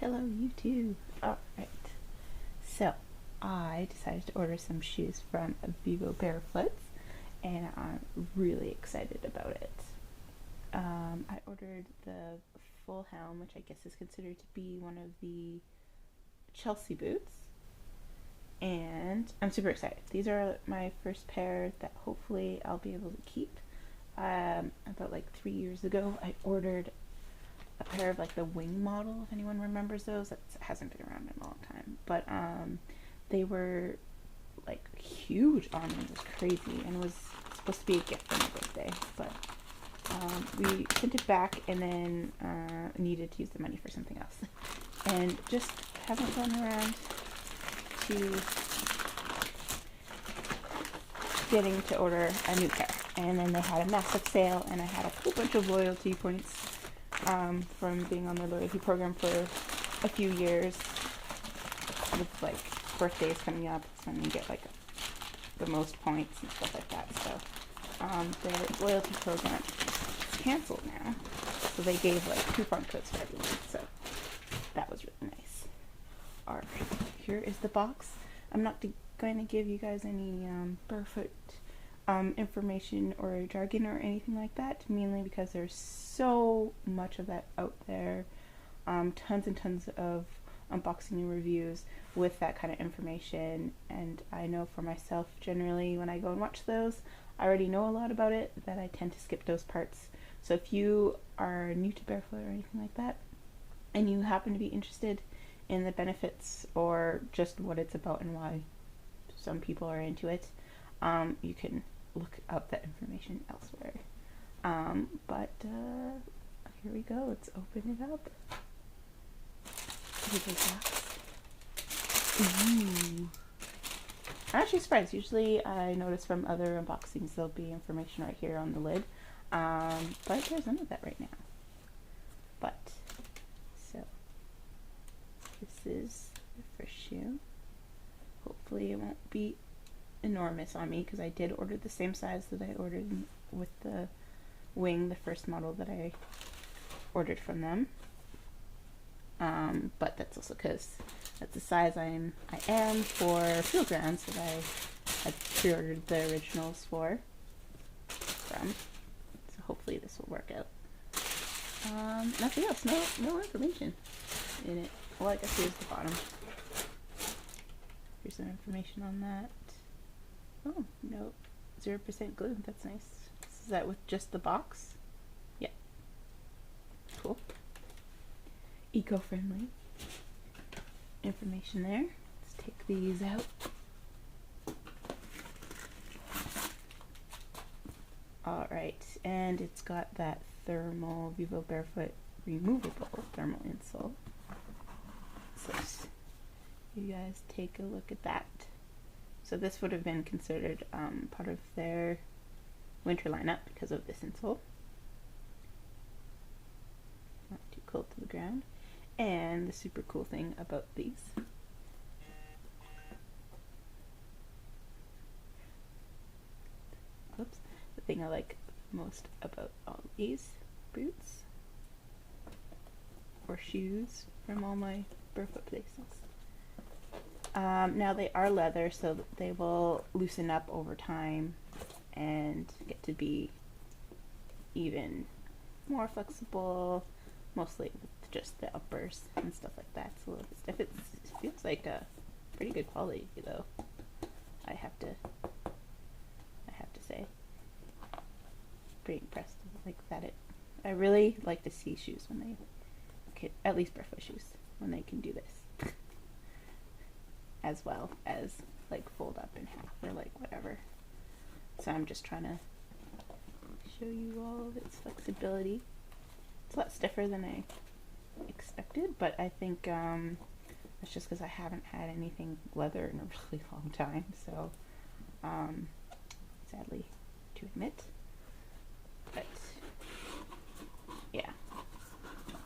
Hello, YouTube. Alright, so I decided to order some shoes from Vivobarefoot, and I'm really excited about it. I ordered the Fulham, which I guess is considered to be one of the Chelsea boots, and I'm super excited. These are my first pair that hopefully I'll be able to keep. About like 3 years ago, I ordered a pair of like the wing model, if anyone remembers those. That hasn't been around in a long time, but they were like huge on me. It was crazy, and it was supposed to be a gift for my birthday, but we sent it back and then needed to use the money for something else, and just haven't gotten around to getting to order a new pair. And then they had a massive sale, and I had a whole bunch of loyalty points from being on their loyalty program for a few years, with like birthdays coming up. It's when you get like the most points and stuff like that. So their loyalty program is canceled now, so they gave like coupon codes for everyone. So that was really nice. Alright, here is the box. I'm not going to give you guys any barefoot information or jargon or anything like that, mainly because there's so much of that out there. Tons and tons of unboxing and reviews with that kind of information, and I know for myself, generally when I go and watch those, I already know a lot about it, that I tend to skip those parts. So if you are new to barefoot or anything like that, and you happen to be interested in the benefits or just what it's about and why some people are into it, you can look up that information elsewhere. But here we go. Let's open it up. Ooh. I'm actually surprised. Usually I notice from other unboxings there'll be information right here on the lid. But there's none of that right now. But, so, this is the first shoe. Hopefully it won't be enormous on me, because I did order the same size that I ordered with the wing, the first model that I ordered from them. But that's also because that's the size I am for Field Grounds that I had pre-ordered the originals from. So hopefully this will work out. Nothing else, no information in it. Well, I guess here's the bottom. Here's some information on that. Oh, no, 0% glue, that's nice. Is that with just the box? Yeah. Cool. Eco-friendly information there. Let's take these out. Alright, and it's got that thermal Vivobarefoot removable thermal insole. So you guys take a look at that. So this would have been considered part of their winter lineup because of this insole. Not too cold to the ground. And the super cool thing about these, the thing I like most about all these boots or shoes from all my barefoot places. Now they are leather, so they will loosen up over time and get to be even more flexible, mostly with just the uppers and stuff like that. It's a little bit stiff. It feels like a pretty good quality though, I have to say. Pretty impressed like that. I really like to see shoes when they can, at least barefoot shoes, when they can do this. As well as like fold up in half or like whatever. So I'm just trying to show you all of its flexibility. It's a lot stiffer than I expected, but I think that's just because I haven't had anything leather in a really long time, so sadly to admit. But yeah,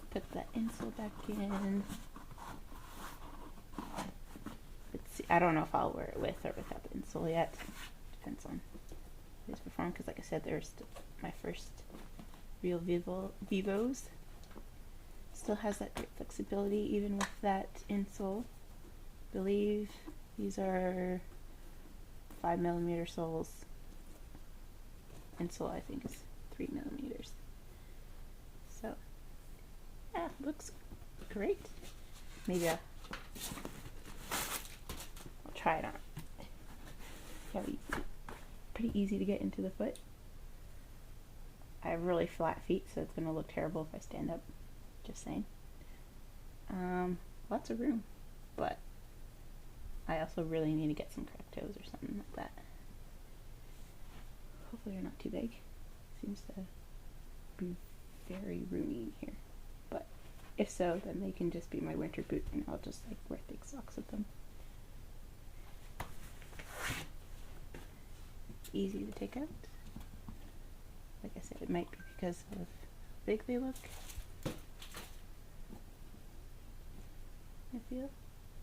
put the insole back in. Let's see, I don't know if I'll wear it with or without the insole yet. Depends on this perform, because like I said, they're my first real Vivos. still has that great flexibility even with that insole. I believe these are 5mm soles. Insole I think is 3mm. So yeah, looks great. Maybe I'll try it on. Yeah, pretty easy to get into the foot. I have really flat feet, so it's going to look terrible if I stand up. Just saying. Lots of room, but I also really need to get some cracked toes or something like that. Hopefully they're not too big. Seems to be very roomy in here. But if so, then they can just be my winter boot and I'll just like wear thick socks with them. Easy to take out. Like I said, it might be because of how big they look. I feel,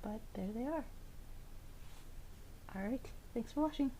but there they are. Alright, thanks for watching.